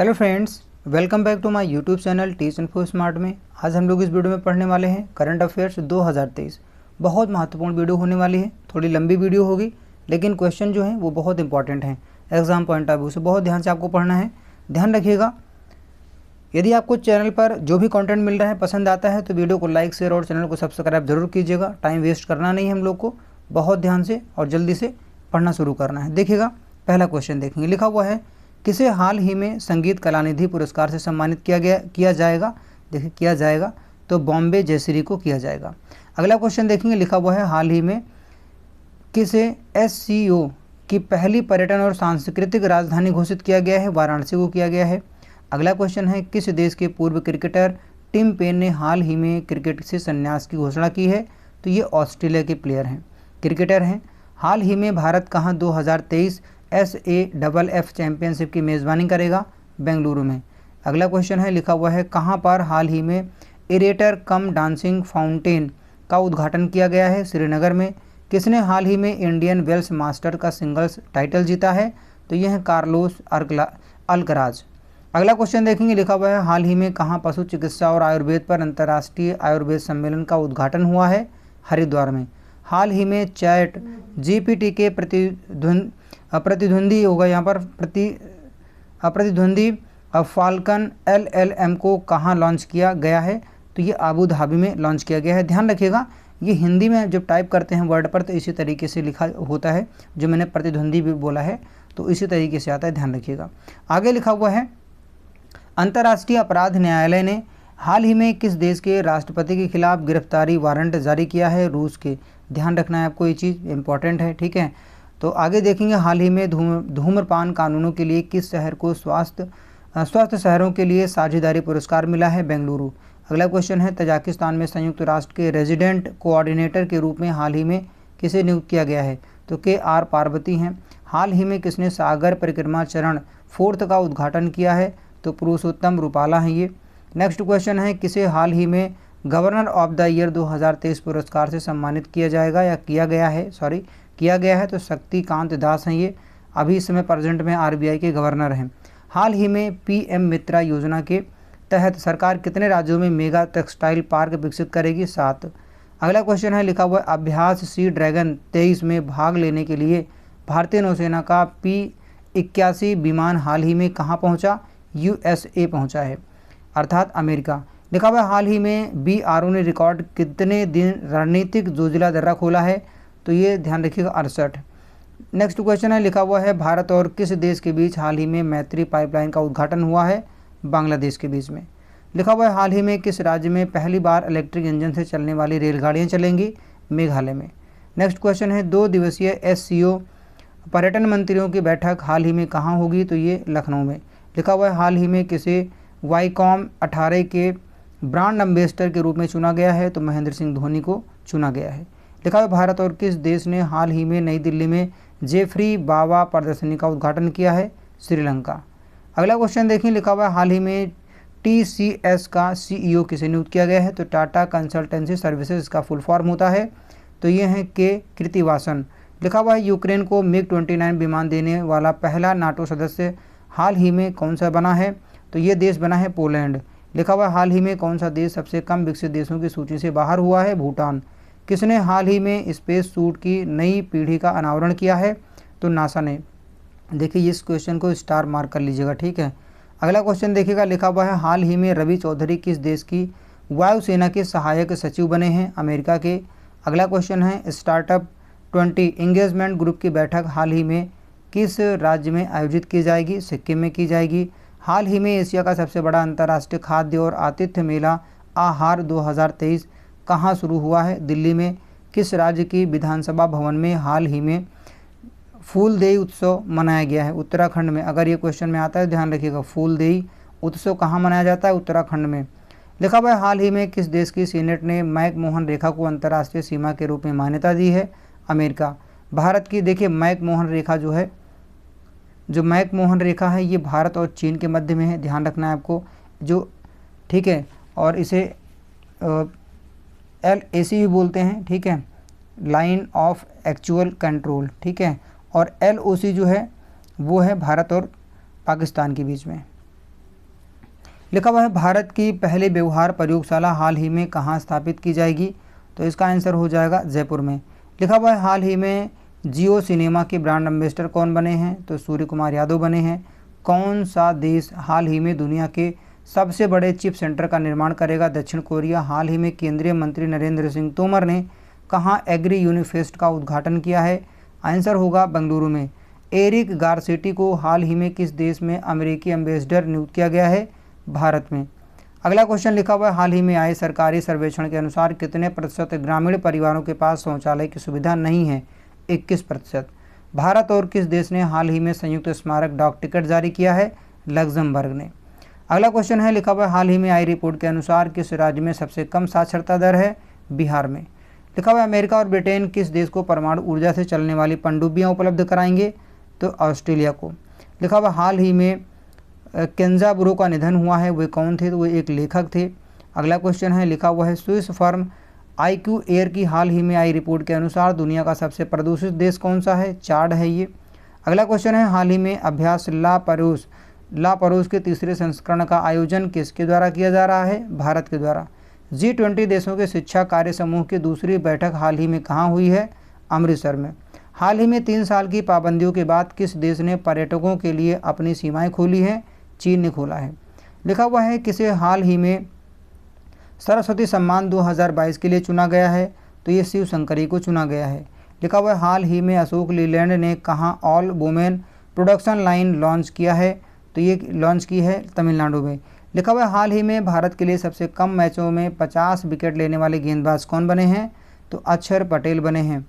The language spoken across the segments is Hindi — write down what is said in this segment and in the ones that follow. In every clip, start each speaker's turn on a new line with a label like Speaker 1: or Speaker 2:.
Speaker 1: Hello friends, welcome back to my YouTube channel teach info smart में। आज हम लोग इस वीडियो में पढ़ने वाले हैं करंट अफेयर्स 2023। बहुत महत्वपूर्ण वीडियो होने वाली है। थोड़ी लंबी वीडियो होगी लेकिन क्वेश्चन जो हैं वो बहुत इंपॉर्टेंट हैं एग्जाम पॉइंट ऑफ व्यू से। बहुत ध्यान से आपको पढ़ना है। ध्यान रखिएगा, यदि आपको चैनल पर जो भी कंटेंट मिल रहा है पसंद आता है तो वीडियो को लाइक शेयर और चैनल को सब्सक्राइब जरूर कीजिएगा। टाइम वेस्ट करना नहीं है हम लोग को, बहुत ध्यान से और जल्दी से पढ़ना शुरू करना है। देखिएगा, पहला क्वेश्चन देखेंगे। लिखा हुआ है, किसे हाल ही में संगीत कलानिधि पुरस्कार से सम्मानित किया जाएगा। देखिए, किया जाएगा तो बॉम्बे जयश्री को किया जाएगा। अगला क्वेश्चन देखेंगे। लिखा हुआ है, हाल ही में किसे SCO की पहली पर्यटन और सांस्कृतिक राजधानी घोषित किया गया है। वाराणसी को किया गया है। अगला क्वेश्चन है, किस देश के पूर्व क्रिकेटर टिम पेन ने हाल ही में क्रिकेट से संन्यास की घोषणा की है। तो ये ऑस्ट्रेलिया के प्लेयर हैं, क्रिकेटर हैं। हाल ही में भारत कहाँ 2023 SAFF चैंपियनशिप की मेज़बानी करेगा। बेंगलुरु में। अगला क्वेश्चन है, लिखा हुआ है, कहाँ पर हाल ही में एरेटर कम डांसिंग फाउंटेन का उद्घाटन किया गया है। श्रीनगर में। किसने हाल ही में इंडियन वेल्स मास्टर का सिंगल्स टाइटल जीता है। तो यह है कार्लोस अल्कराज। अगला क्वेश्चन देखेंगे। लिखा हुआ है, हाल ही में कहाँ पशु चिकित्सा और आयुर्वेद पर अंतर्राष्ट्रीय आयुर्वेद सम्मेलन का उद्घाटन हुआ है। हरिद्वार में। हाल ही में चैट GPT के प्रतिद्वंदी होगा यहाँ पर प्रतिद्वंदी फाल्कन LLM को कहाँ लॉन्च किया गया है। तो ये आबू धाबी में लॉन्च किया गया है। ध्यान रखिएगा, ये हिंदी में जब टाइप करते हैं वर्ड पर तो इसी तरीके से लिखा होता है। जो मैंने प्रतिद्वंदी भी बोला है तो इसी तरीके से आता है, ध्यान रखिएगा। आगे लिखा हुआ है, अंतर्राष्ट्रीय अपराध न्यायालय ने हाल ही में किस देश के राष्ट्रपति के खिलाफ गिरफ्तारी वारंट जारी किया है। रूस के। ध्यान रखना है आपको, ये चीज़ इंपॉर्टेंट है, ठीक है। तो आगे देखेंगे, हाल ही में धूम्रपान कानूनों के लिए किस शहर को स्वस्थ शहरों के लिए साझेदारी पुरस्कार मिला है। बेंगलुरु। अगला क्वेश्चन है, तजाकिस्तान में संयुक्त राष्ट्र के रेजिडेंट कोऑर्डिनेटर के रूप में हाल ही में किसे नियुक्त किया गया है। तो KR पार्वती हैं। हाल ही में किसने सागर परिक्रमा चरण 4 का उद्घाटन किया है। तो पुरुषोत्तम रूपाला हैं ये। नेक्स्ट क्वेश्चन है, किसे हाल ही में गवर्नर ऑफ द ईयर 2023 पुरस्कार से सम्मानित किया जाएगा या किया गया है। तो शक्तिकांत दास हैं ये। अभी इस समय प्रेजेंट में RBI के गवर्नर हैं। हाल ही में PM मित्रा योजना के तहत सरकार कितने राज्यों में मेगा टेक्सटाइल पार्क विकसित करेगी। 7। अगला क्वेश्चन है, लिखा हुआ, अभ्यास सी ड्रैगन 23 में भाग लेने के लिए भारतीय नौसेना का P-81 विमान हाल ही में कहाँ पहुँचा। USA पहुँचा है, अर्थात अमेरिका। लिखा हुआ, हाल ही में BRO ने रिकॉर्ड कितने दिन रणनीतिक जोजिला दर्रा खोला है। तो ये ध्यान रखिएगा, 68। नेक्स्ट क्वेश्चन है, लिखा हुआ है, भारत और किस देश के बीच हाल ही में मैत्री पाइपलाइन का उद्घाटन हुआ है। बांग्लादेश के बीच में। लिखा हुआ है, हाल ही में किस राज्य में पहली बार इलेक्ट्रिक इंजन से चलने वाली रेलगाड़ियाँ चलेंगी। मेघालय में। नेक्स्ट क्वेश्चन है, 2 दिवसीय SCO पर्यटन मंत्रियों की बैठक हाल ही में कहाँ होगी। तो ये लखनऊ में। लिखा हुआ है, हाल ही में किसे वाईकॉम 18 के ब्रांड एम्बेसडर के रूप में चुना गया है। तो महेंद्र सिंह धोनी को चुना गया है। लिखा हुआ, भारत और किस देश ने हाल ही में नई दिल्ली में जेफरी बावा प्रदर्शनी का उद्घाटन किया है। श्रीलंका। अगला क्वेश्चन देखिए। लिखा हुआ है, हाल ही में TCS का CEO किसे नियुक्त किया गया है। तो टाटा कंसल्टेंसी सर्विसेज का फुल फॉर्म होता है। तो ये हैं K कृतिवासन। लिखा हुआ है, यूक्रेन को MiG-29 विमान देने वाला पहला NATO सदस्य हाल ही में कौन सा बना है। तो ये देश बना है पोलैंड। लिखा हुआ है, हाल ही में कौन सा देश सबसे कम विकसित देशों की सूची से बाहर हुआ है। भूटान। किसने हाल ही में स्पेस सूट की नई पीढ़ी का अनावरण किया है। तो नासा ने। देखिए, इस क्वेश्चन को स्टार मार्क कर लीजिएगा, ठीक है। अगला क्वेश्चन देखिएगा। लिखा हुआ है, हाल ही में रवि चौधरी किस देश की वायुसेना के सहायक सचिव बने हैं। अमेरिका के। अगला क्वेश्चन है, स्टार्टअप 20 इंगेजमेंट ग्रुप की बैठक हाल ही में किस राज्य में आयोजित की जाएगी। सिक्किम में की जाएगी। हाल ही में एशिया का सबसे बड़ा अंतर्राष्ट्रीय खाद्य और आतिथ्य मेला आहार 2023 कहाँ शुरू हुआ है। दिल्ली में। किस राज्य की विधानसभा भवन में हाल ही में फूलदेई उत्सव मनाया गया है। उत्तराखंड में। अगर ये क्वेश्चन में आता है ध्यान रखिएगा, फूलदेई उत्सव कहाँ मनाया जाता है। उत्तराखंड में। लिखा हुआ है, हाल ही में किस देश की सीनेट ने मैक-मोहन रेखा को अंतर्राष्ट्रीय सीमा के रूप में मान्यता दी है। अमेरिका। भारत की। देखिए, मैक-मोहन रेखा रेखा है ये भारत और चीन के मध्य में है। ध्यान रखना है आपको, जो, ठीक है। और इसे LAC भी बोलते हैं, ठीक है, लाइन ऑफ एक्चुअल कंट्रोल, ठीक है। और LOC जो है वो है भारत और पाकिस्तान के बीच में। लिखा हुआ है भारत की पहली व्यवहार प्रयोगशाला हाल ही में कहाँ स्थापित की जाएगी, तो इसका आंसर हो जाएगा जयपुर में। लिखा हुआ है हाल ही में जियो सिनेमा के ब्रांड एम्बेसडर कौन बने हैं, तो सूर्य कुमार यादव बने हैं। कौन सा देश हाल ही में दुनिया के सबसे बड़े चिप सेंटर का निर्माण करेगा, दक्षिण कोरिया। हाल ही में केंद्रीय मंत्री नरेंद्र सिंह तोमर ने कहाँ एग्री यूनिफेस्ट का उद्घाटन किया है, आंसर होगा बेंगलुरु में। एरिक गारसेटी को हाल ही में किस देश में अमेरिकी एम्बेसडर नियुक्त किया गया है, भारत में। अगला क्वेश्चन लिखा हुआ है हाल ही में आए सरकारी सर्वेक्षण के अनुसार कितने प्रतिशत ग्रामीण परिवारों के पास शौचालय की सुविधा नहीं है, 21%। भारत और किस देश ने हाल ही में संयुक्त स्मारक डाक टिकट जारी किया है, लग्जमबर्ग ने। अगला क्वेश्चन है लिखा हुआ है हाल ही में आई रिपोर्ट के अनुसार किस राज्य में सबसे कम साक्षरता दर है, बिहार में। लिखा हुआ है अमेरिका और ब्रिटेन किस देश को परमाणु ऊर्जा से चलने वाली पनडुब्बियां उपलब्ध कराएंगे, तो ऑस्ट्रेलिया को। लिखा हुआ हाल ही में केंजाबुरो का निधन हुआ है, वे कौन थे, तो वे एक लेखक थे। अगला क्वेश्चन है लिखा हुआ है स्विस फर्म IQ एयर की हाल ही में आई रिपोर्ट के अनुसार दुनिया का सबसे प्रदूषित देश कौन सा है, चाड है ये। अगला क्वेश्चन है हाल ही में अभ्यास ला परोस के तीसरे संस्करण का आयोजन किसके द्वारा किया जा रहा है, भारत के द्वारा। G20 देशों के शिक्षा कार्य समूह की दूसरी बैठक हाल ही में कहाँ हुई है, अमृतसर में। हाल ही में 3 साल की पाबंदियों के बाद किस देश ने पर्यटकों के लिए अपनी सीमाएं खोली हैं, चीन ने खोला है। लिखा हुआ है किसे हाल ही में सरस्वती सम्मान 2022 के लिए चुना गया है, तो ये शिव शंकरी को चुना गया है। लिखा हुआ है हाल ही में अशोक लीलैंड ने कहाँ all women production line launch किया है, तो ये लॉन्च की है तमिलनाडु में। लिखा हुआ है हाल ही में भारत के लिए सबसे कम मैचों में 50 विकेट लेने वाले गेंदबाज कौन बने हैं, तो अक्षर पटेल बने हैं।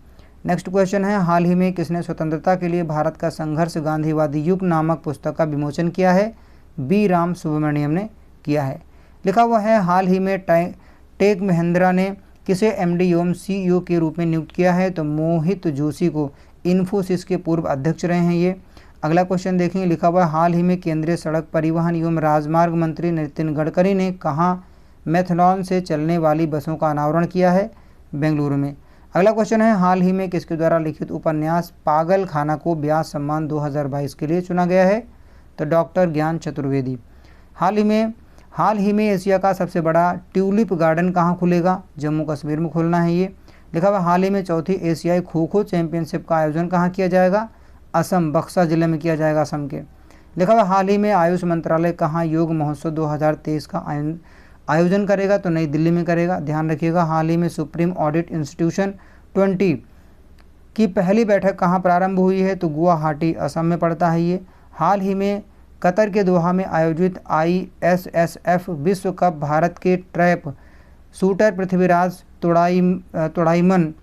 Speaker 1: नेक्स्ट क्वेश्चन है हाल ही में किसने स्वतंत्रता के लिए भारत का संघर्ष गांधीवादी युग नामक पुस्तक का विमोचन किया है, बी राम सुब्रमण्यम ने किया है। लिखा हुआ है हाल ही में टेक महिंद्रा ने किसे MD एवं CEO के रूप में नियुक्त किया है, तो मोहित जोशी को, इन्फोसिस के पूर्व अध्यक्ष रहे हैं ये। अगला क्वेश्चन देखेंगे लिखा हुआ है हाल ही में केंद्रीय सड़क परिवहन एवं राजमार्ग मंत्री नितिन गडकरी ने कहाँ मैथनॉल से चलने वाली बसों का अनावरण किया है, बेंगलुरु में। अगला क्वेश्चन है हाल ही में किसके द्वारा लिखित उपन्यास पागल खाना को व्यास सम्मान 2022 के लिए चुना गया है, तो डॉक्टर ज्ञान चतुर्वेदी। हाल ही में एशिया का सबसे बड़ा ट्यूलिप गार्डन कहाँ खुलेगा, जम्मू कश्मीर में खोलना है ये। लिखा हुआ हाल ही में चौथी एशियाई खो खो चैंपियनशिप का आयोजन कहाँ किया जाएगा, असम, बक्सा जिले में किया जाएगा, असम के। लिखा हुआ हाल ही में आयुष मंत्रालय कहाँ योग महोत्सव 2023 का आयोजन करेगा, तो नई दिल्ली में करेगा, ध्यान रखिएगा। हाल ही में सुप्रीम ऑडिट इंस्टीट्यूशन 20 की पहली बैठक कहाँ प्रारंभ हुई है, तो गुवाहाटी, असम में पड़ता है ये। हाल ही में कतर के दोहा में आयोजित ISSF विश्व कप भारत के ट्रैप शूटर पृथ्वीराज तोड़ाईमन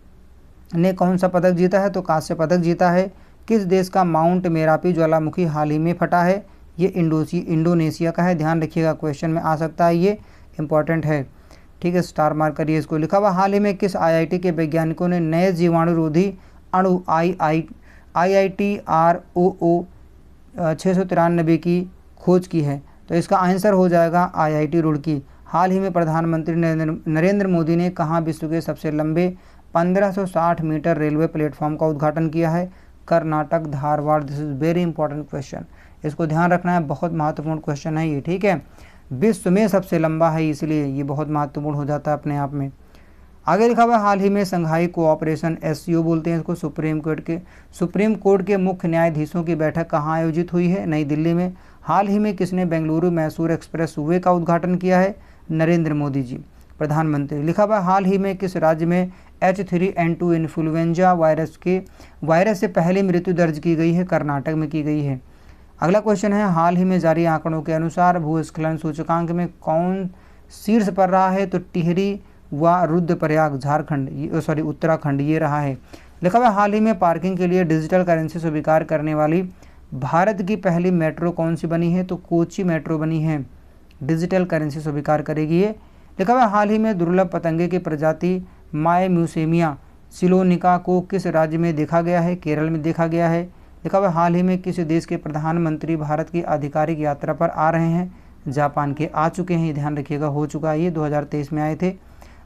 Speaker 1: ने कौन सा पदक जीता है, तो कांस्य पदक जीता है। किस देश का माउंट मेरापी ज्वालामुखी हाल ही में फटा है, ये इंडोनेशिया का है, ध्यान रखिएगा, क्वेश्चन में आ सकता है, ये इंपॉर्टेंट है, ठीक है, स्टार मार्क करिए इसको। लिखा हुआ हाल ही में किस IIT के वैज्ञानिकों ने नए जीवाणुरोधी अणु IITROO 693 की खोज की है, तो इसका आंसर हो जाएगा IIT रुड़की। हाल ही में प्रधानमंत्री नरेंद्र मोदी ने कहाँ विश्व के सबसे लंबे 1560 मीटर रेलवे प्लेटफॉर्म का उद्घाटन किया है, Karnataka, Dharwad. This is very important question, इसको ध्यान रखना है, बहुत महत्वपूर्ण क्वेश्चन है ये, ठीक है। विश्व में सबसे लंबा है इसलिए ये बहुत महत्वपूर्ण हो जाता है अपने आप में। आगे लिखा हुआ हाल ही में संघाई कोऑपरेशन SCO बोलते हैं इसको, सुप्रीम कोर्ट के मुख्य न्यायाधीशों की बैठक कहाँ आयोजित हुई है, नई दिल्ली में। हाल ही में किसने बेंगलुरु मैसूर एक्सप्रेस वे का उद्घाटन किया है, नरेंद्र मोदी जी, प्रधानमंत्री। लिखा हुआ हाल ही में किस राज्य में H3N2 इन्फ्लुएंजा वायरस से पहली मृत्यु दर्ज की गई है, कर्नाटक में की गई है। अगला क्वेश्चन है हाल ही में जारी आंकड़ों के अनुसार भूस्खलन सूचकांक में कौन शीर्ष पर रहा है, तो टिहरी व रुद्रप्रयाग उत्तराखंड ये रहा है। लिखा हुआ हाल ही में पार्किंग के लिए डिजिटल करेंसी स्वीकार करने वाली भारत की पहली मेट्रो कौन सी बनी है, तो कोची मेट्रो बनी है, डिजिटल करेंसी स्वीकार करेगी ये। लिखा हुआ हाल ही में दुर्लभ पतंगे की प्रजाति मायम्यूसेमिया सिलोनिका को किस राज्य में देखा गया है, केरल में देखा गया है। लिखा हुआ हाल ही में किस देश के प्रधानमंत्री भारत की आधिकारिक यात्रा पर आ रहे हैं, जापान के आ चुके हैं, ध्यान रखिएगा, हो चुका है ये, 2023 में आए थे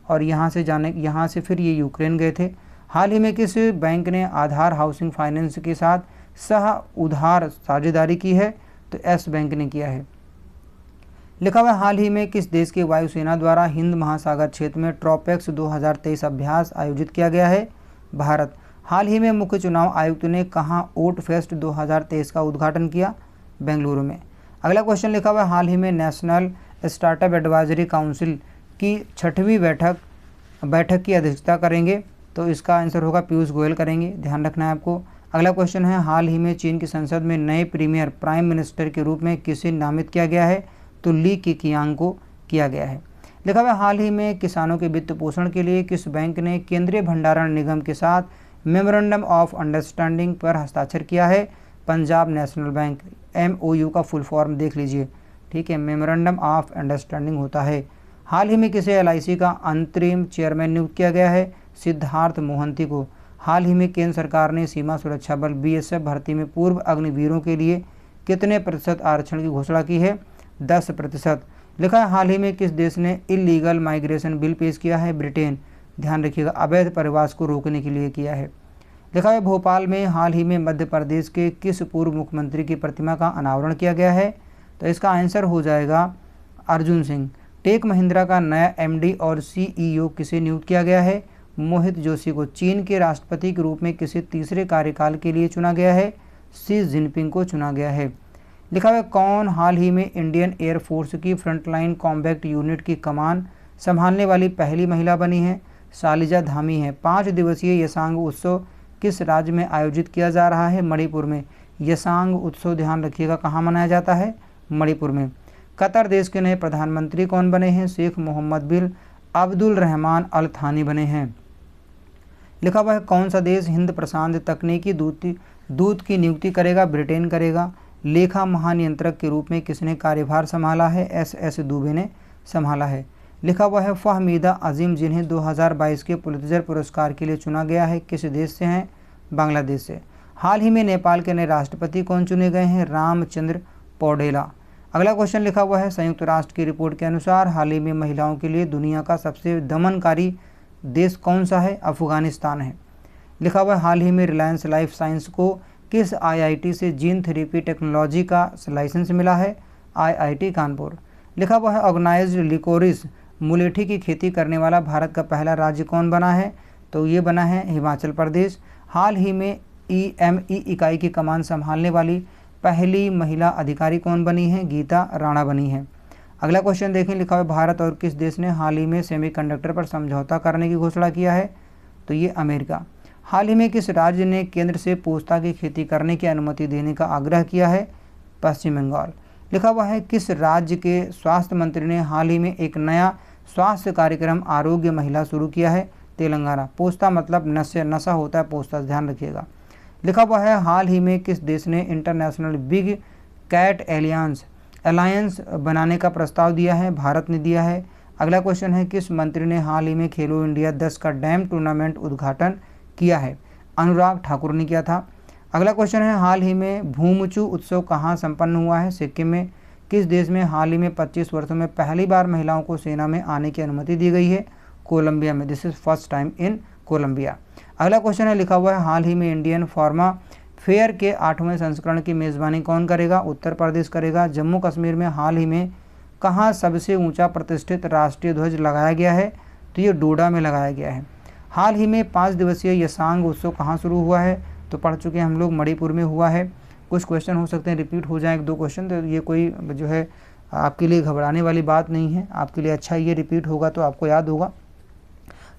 Speaker 1: और यहाँ से फिर ये यूक्रेन गए थे। हाल ही में किस बैंक ने आधार हाउसिंग फाइनेंस के साथ सह उधार साझेदारी की है, तो S बैंक ने किया है। लिखा हुआ है हाल ही में किस देश की वायुसेना द्वारा हिंद महासागर क्षेत्र में ट्रोपेक्स 2023 अभ्यास आयोजित किया गया है? भारत। हाल ही में मुख्य चुनाव आयुक्त ने कहां ओट फेस्ट 2023 का उद्घाटन किया? बेंगलुरु में। अगला क्वेश्चन लिखा हुआ है हाल ही में नेशनल स्टार्टअप एडवाइजरी काउंसिल की 6वीं बैठक की अध्यक्षता करेंगे? तो इसका आंसर होगा पीयूष गोयल करेंगे, ध्यान रखना है आपको। अगला क्वेश्चन है हाल ही में चीन की संसद में नए प्रीमियर प्राइम मिनिस्टर के रूप में किसे नामित किया गया है? तो ली केकियांग को किया गया है। लिखा हुआ हाल ही में किसानों के वित्त पोषण के लिए किस बैंक ने केंद्रीय भंडारण निगम के साथ मेमोरेंडम ऑफ अंडरस्टैंडिंग पर हस्ताक्षर किया है? Punjab national bank. MOU का फुल फॉर्म देख लीजिए, ठीक है, मेमोरेंडम ऑफ अंडरस्टैंडिंग होता है। हाल ही में किसे LIC का अंतरिम चेयरमैन नियुक्त किया गया है? सिद्धार्थ मोहंती को। हाल ही में केंद्र सरकार ने सीमा सुरक्षा बल BSF भर्ती में पूर्व अग्निवीरों के लिए कितने प्रतिशत आरक्षण की घोषणा की है? 10%। लिखा है हाल ही में किस देश ने इलीगल माइग्रेशन बिल पेश किया है? ब्रिटेन। ध्यान रखिएगा, अवैध प्रवास को रोकने के लिए किया है। लिखा है भोपाल में हाल ही में मध्य प्रदेश के किस पूर्व मुख्यमंत्री की प्रतिमा का अनावरण किया गया है? तो इसका आंसर हो जाएगा अर्जुन सिंह। टेक महिंद्रा का नया MD और CEO किसे नियुक्त किया गया है? मोहित जोशी को। चीन के राष्ट्रपति के रूप में किसे तीसरे कार्यकाल के लिए चुना गया है? शी जिनपिंग को चुना गया है। लिखा हुआ कौन हाल ही में इंडियन एयरफोर्स की फ्रंटलाइन कॉम्बैट यूनिट की कमान संभालने वाली पहली महिला बनी है? शालिजा धामी है। 5 दिवसीय यसांग उत्सव किस राज्य में आयोजित किया जा रहा है? मणिपुर में। यसांग उत्सव ध्यान रखिएगा कहाँ मनाया जाता है? मणिपुर में। कतर देश के नए प्रधानमंत्री कौन बने हैं? शेख मोहम्मद बिन अब्दुल रहमान अल थानी बने हैं। लिखा हुआ है कौन सा देश हिंद प्रशांत तकनीकी दूत की नियुक्ति करेगा? ब्रिटेन करेगा। लेखा महानियंत्रक के रूप में किसने कार्यभार संभाला है? SS दुबे ने संभाला है। लिखा हुआ है फहमीदा अजीम जिन्हें 2022 के पुलित्जर पुरस्कार के लिए चुना गया है किस देश से हैं? बांग्लादेश से। हाल ही में नेपाल के नए राष्ट्रपति कौन चुने गए हैं? रामचंद्र पौडेला। अगला क्वेश्चन लिखा हुआ है संयुक्त राष्ट्र की रिपोर्ट के अनुसार हाल ही में महिलाओं के लिए दुनिया का सबसे दमनकारी देश कौन सा है? अफगानिस्तान है। लिखा हुआ है हाल ही में रिलायंस लाइफ साइंस को किस IIT से जीन थेरेपी टेक्नोलॉजी का लाइसेंस मिला है? IIT कानपुर। लिखा हुआ है ऑर्गेनाइज्ड लिकोरिस मुलेठी की खेती करने वाला भारत का पहला राज्य कौन बना है? तो ये बना है हिमाचल प्रदेश। हाल ही में EME इकाई की कमान संभालने वाली पहली महिला अधिकारी कौन बनी है? गीता राणा बनी है। अगला क्वेश्चन देखें, लिखा हुआ भारत और किस देश ने हाल ही में सेमीकंडक्टर पर समझौता करने की घोषणा किया है? तो ये अमेरिका। हाल ही में किस राज्य ने केंद्र से पोस्ता की खेती करने की अनुमति देने का आग्रह किया है? पश्चिम बंगाल। लिखा हुआ है किस राज्य के स्वास्थ्य मंत्री ने हाल ही में एक नया स्वास्थ्य कार्यक्रम आरोग्य महिला शुरू किया है? तेलंगाना। पोस्ता मतलब नशा होता है पोस्ता, ध्यान रखिएगा। लिखा हुआ है हाल ही में किस देश ने इंटरनेशनल बिग कैट अलायंस बनाने का प्रस्ताव दिया है? भारत ने दिया है। अगला क्वेश्चन है किस मंत्री ने हाल ही में खेलो इंडिया 10 का डैम टूर्नामेंट उद्घाटन किया है? अनुराग ठाकुर ने किया था। अगला क्वेश्चन है हाल ही में भूमचू उत्सव कहाँ संपन्न हुआ है? सिक्किम में। किस देश में हाल ही में 25 वर्षों में पहली बार महिलाओं को सेना में आने की अनुमति दी गई है? कोलंबिया में। This is first time in Colombia. अगला क्वेश्चन है लिखा हुआ है हाल ही में इंडियन फार्मा फेयर के 8वें संस्करण की मेज़बानी कौन करेगा? उत्तर प्रदेश करेगा। जम्मू कश्मीर में हाल ही में कहाँ सबसे ऊंचा प्रतिष्ठित राष्ट्रीय ध्वज लगाया गया है? तो ये डोडा में लगाया गया है। हाल ही में 5 दिवसीय यसांग उत्सव कहाँ शुरू हुआ है? तो पढ़ चुके हैं हम लोग, मणिपुर में हुआ है। कुछ क्वेश्चन हो सकते हैं रिपीट हो जाए 1-2 क्वेश्चन, तो ये कोई जो है आपके लिए घबराने वाली बात नहीं है, आपके लिए अच्छा ये रिपीट होगा तो आपको याद होगा।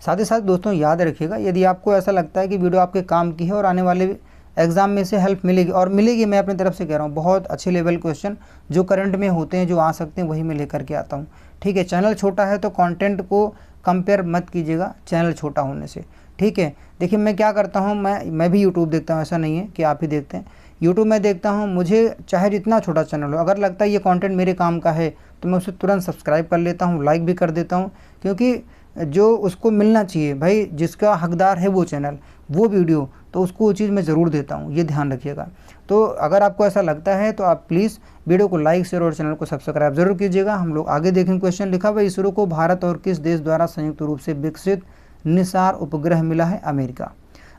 Speaker 1: साथ ही साथ दोस्तों याद रखिएगा यदि आपको ऐसा लगता है कि वीडियो आपके काम की है और आने वाले एग्जाम में से हेल्प मिलेगी, और मिलेगी, मैं अपनी तरफ से कह रहा हूँ, बहुत अच्छे लेवल क्वेश्चन जो करंट में होते हैं जो आ सकते हैं वही मैं लेकर के आता हूँ। ठीक है, चैनल छोटा है तो कंटेंट को कंपेयर मत कीजिएगा चैनल छोटा होने से। ठीक है, देखिए मैं क्या करता हूँ, मैं भी यूट्यूब देखता हूँ, ऐसा नहीं है कि आप ही देखते हैं। यूट्यूब में देखता हूँ, मुझे चाहे जितना छोटा चैनल हो, अगर लगता है ये कंटेंट मेरे काम का है तो मैं उसे तुरंत सब्सक्राइब कर लेता हूँ, लाइक भी कर देता हूँ, क्योंकि जो उसको मिलना चाहिए भाई, जिसका हकदार है वो चैनल वो वीडियो, तो उसको वो चीज़ मैं ज़रूर देता हूँ, ये ध्यान रखिएगा। तो अगर आपको ऐसा लगता है तो आप प्लीज़ वीडियो को लाइक शेयर और चैनल को सब्सक्राइब जरूर कीजिएगा। हम लोग आगे देखेंगे। क्वेश्चन लिखा हुआ इसरो को भारत और किस देश द्वारा संयुक्त रूप से विकसित निसार उपग्रह मिला है? अमेरिका।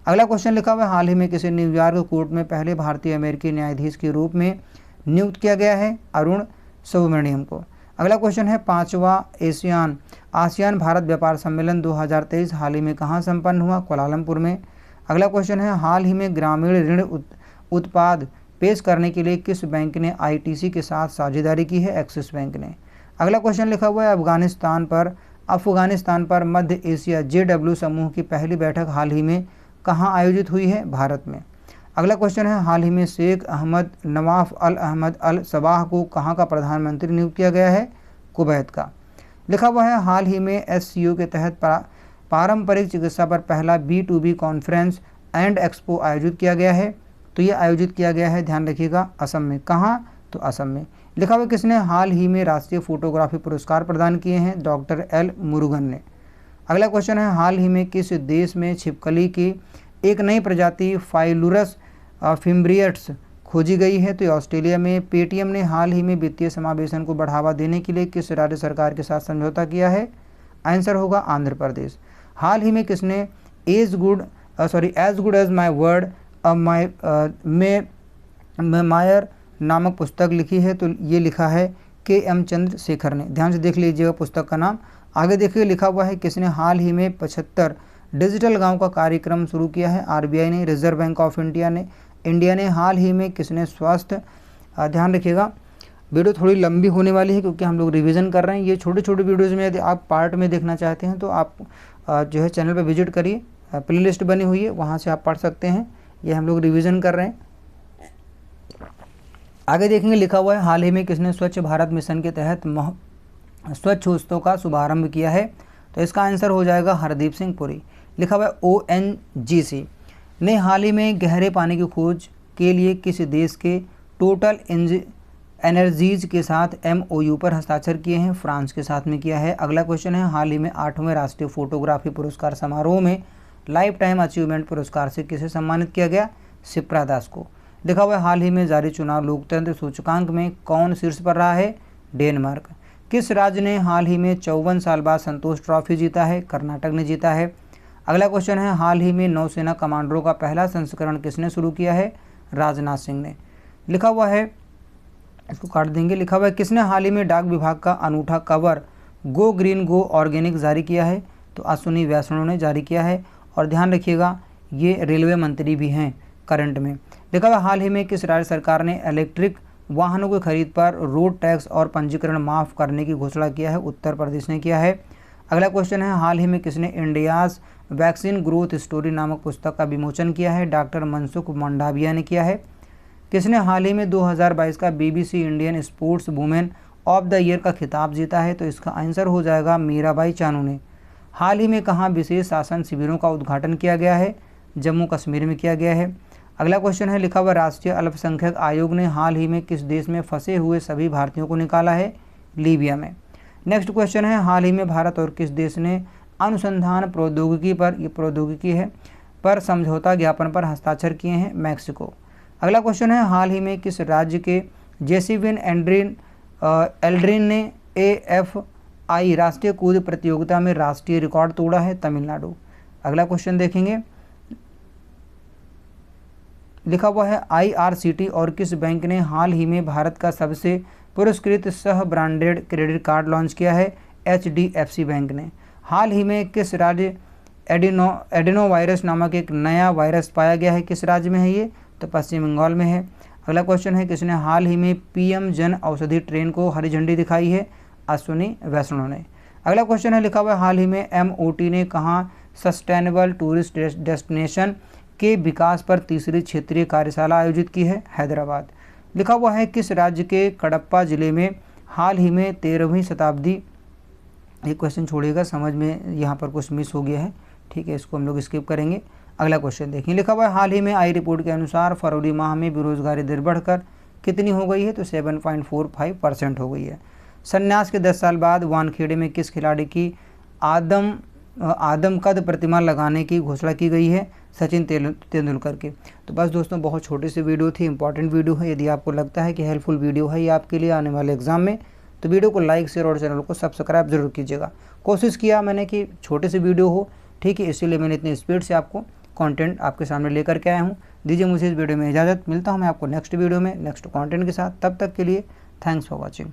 Speaker 1: अगला क्वेश्चन लिखा हुआ हाल ही में किसे न्यूयॉर्क कोर्ट में पहले भारतीय अमेरिकी न्यायाधीश के रूप में नियुक्त किया गया है? अरुण सुब्रमण्यम को। अगला क्वेश्चन है 5वां आसियान भारत व्यापार सम्मेलन 2023 हाल ही में कहाँ संपन्न हुआ? कोलालमपुर में। अगला क्वेश्चन है हाल ही में ग्रामीण ऋण उत्पाद पेश करने के लिए किस बैंक ने आईटीसी के साथ साझेदारी की है? एक्सिस बैंक ने। अगला क्वेश्चन लिखा हुआ है अफगानिस्तान पर मध्य एशिया JW समूह की पहली बैठक हाल ही में कहाँ आयोजित हुई है? भारत में। अगला क्वेश्चन है हाल ही में शेख अहमद नवाफ अल अहमद अल सबाह को कहाँ का प्रधानमंत्री नियुक्त किया गया है? कुवैत का। लिखा हुआ है हाल ही में SCO के तहत पारंपरिक चिकित्सा पर पहला B2B कॉन्फ्रेंस एंड एक्सपो आयोजित किया गया है। तो ये आयोजित किया गया है, ध्यान रखिएगा, असम में। कहाँ? तो असम में। लिखा हुआ किसने हाल ही में राष्ट्रीय फोटोग्राफी पुरस्कार प्रदान किए हैं? डॉक्टर L मुरुगन ने। अगला क्वेश्चन है हाल ही में किस देश में छिपकली की एक नई प्रजाति फाइलुरस फिम्ब्रियट्स खोजी गई है? तो ऑस्ट्रेलिया में। पेटीएम ने हाल ही में वित्तीय समावेशन को बढ़ावा देने के लिए किस राज्य सरकार के साथ समझौता किया है? आंसर होगा आंध्र प्रदेश। हाल ही में किसने as good as my word memoir नामक पुस्तक लिखी है? तो ये लिखा है KM चंद्रशेखर ने। ध्यान से देख लीजिएगा पुस्तक का नाम। आगे देखिए लिखा हुआ है किसने हाल ही में 75 डिजिटल गांव का कार्यक्रम शुरू किया है? RBI ने। रिजर्व बैंक ऑफ इंडिया ने। हाल ही में किसने स्वास्थ्य, ध्यान रखिएगा वीडियो थोड़ी लंबी होने वाली है क्योंकि हम लोग रिवीजन कर रहे हैं। ये छोटे छोटे वीडियोज़ में यदि आप पार्ट में देखना चाहते हैं तो आप जो है चैनल पर विजिट करिए, प्लेलिस्ट बनी हुई है, वहाँ से आप पढ़ सकते हैं। ये हम लोग रिवीजन कर रहे हैं। आगे देखेंगे लिखा हुआ है हाल ही में किसने स्वच्छ भारत मिशन के तहत स्वच्छ उत्सव का शुभारंभ किया है? तो इसका आंसर हो जाएगा हरदीप सिंह पुरी। लिखा हुआ है ONGC ने हाल ही में गहरे पानी की खोज के लिए किस देश के टोटल एनर्जीज के साथ MOU पर हस्ताक्षर किए हैं? फ्रांस के साथ में किया है। अगला क्वेश्चन है हाल ही में 8वें राष्ट्रीय फोटोग्राफी पुरस्कार समारोह में लाइफ टाइम अचीवमेंट पुरस्कार से किसे सम्मानित किया गया? शिप्रा दास को। लिखा हुआ है हाल ही में जारी चुनाव लोकतंत्र सूचकांक में कौन शीर्ष पर रहा है? डेनमार्क। किस राज्य ने हाल ही में 54 साल बाद संतोष ट्रॉफी जीता है? कर्नाटक ने जीता है। अगला क्वेश्चन है हाल ही में नौसेना कमांडरों का पहला संस्करण किसने शुरू किया है? राजनाथ सिंह ने। लिखा हुआ है, इसको काट देंगे, लिखा हुआ है किसने हाल ही में डाक विभाग का अनूठा कवर गो ग्रीन गो ऑर्गेनिक जारी किया है? तो अश्विनी वैष्णव ने जारी किया है। और ध्यान रखिएगा ये रेलवे मंत्री भी हैं करंट में। लिखा हुआ हाल ही में किस राज्य सरकार ने इलेक्ट्रिक वाहनों की खरीद पर रोड टैक्स और पंजीकरण माफ़ करने की घोषणा किया है? उत्तर प्रदेश ने किया है। अगला क्वेश्चन है हाल ही में किसने इंडियाज़ वैक्सीन ग्रोथ स्टोरी नामक पुस्तक का विमोचन किया है? डॉक्टर मनसुख मंडाविया ने किया है। किसने हाल ही में 2022 का BBC Indian sports women of the year का खिताब जीता है? तो इसका आंसर हो जाएगा मीराबाई चानू ने। हाल ही में कहाँ विशेष शासन शिविरों का उद्घाटन किया गया है? जम्मू कश्मीर में किया गया है। अगला क्वेश्चन है लिखा हुआ राष्ट्रीय अल्पसंख्यक आयोग ने हाल ही में किस देश में फंसे हुए सभी भारतीयों को निकाला है? लीबिया में। नेक्स्ट क्वेश्चन है हाल ही में भारत और किस देश ने अनुसंधान प्रौद्योगिकी पर समझौता ज्ञापन पर हस्ताक्षर किए हैं? मैक्सिको। अगला क्वेश्चन है हाल ही में किस राज्य के जेसिविन एल्ड्रिन ने AFI राष्ट्रीय कूद प्रतियोगिता में राष्ट्रीय रिकॉर्ड तोड़ा है? तमिलनाडु। अगला क्वेश्चन देखेंगे, लिखा हुआ है IRCT और किस बैंक ने हाल ही में भारत का सबसे पुरस्कृत सह ब्रांडेड क्रेडिट कार्ड लॉन्च किया है? HDFC बैंक ने। हाल ही में किस राज्य एडिनो वायरस नामक एक नया वायरस पाया गया है? किस राज्य में है ये? तो पश्चिम बंगाल में है। अगला क्वेश्चन है किसने हाल ही में PM जन औषधि ट्रेन को हरी झंडी दिखाई है? अश्विनी वैष्णव ने। अगला क्वेश्चन है लिखा हुआ है हाल ही में MOT ने कहाँ सस्टेनेबल टूरिस्ट डेस्टिनेशन के विकास पर तीसरी क्षेत्रीय कार्यशाला आयोजित की है? हैदराबाद। लिखा हुआ है किस राज्य के कडप्पा जिले में हाल ही में 13वीं शताब्दी, एक क्वेश्चन छोड़िएगा, समझ में यहाँ पर कुछ मिस हो गया है, ठीक है, इसको हम लोग स्किप करेंगे। अगला क्वेश्चन देखिए, लिखा हुआ है हाल ही में आई रिपोर्ट के अनुसार फरवरी माह में बेरोजगारी दर बढ़कर कितनी हो गई है? तो 7.45% हो गई है। संन्यास के 10 साल बाद वानखेड़े में किस खिलाड़ी की आदमकद प्रतिमा लगाने की घोषणा की गई है? सचिन तेंदुलकर के। तो बस दोस्तों बहुत छोटी सी वीडियो थी, इंपॉर्टेंट वीडियो है। यदि आपको लगता है कि हेल्पफुल वीडियो है ये आपके लिए आने वाले एग्जाम में, तो वीडियो को लाइक शेयर और चैनल को सब्सक्राइब जरूर कीजिएगा। कोशिश किया मैंने कि छोटे से वीडियो हो, ठीक है, इसीलिए मैंने इतनी स्पीड से आपको कंटेंट आपके सामने लेकर के आया हूँ। दीजिए मुझे इस वीडियो में इजाज़त, मिलता हूँ मैं आपको नेक्स्ट वीडियो में नेक्स्ट कंटेंट के साथ। तब तक के लिए थैंक्स फॉर वॉचिंग।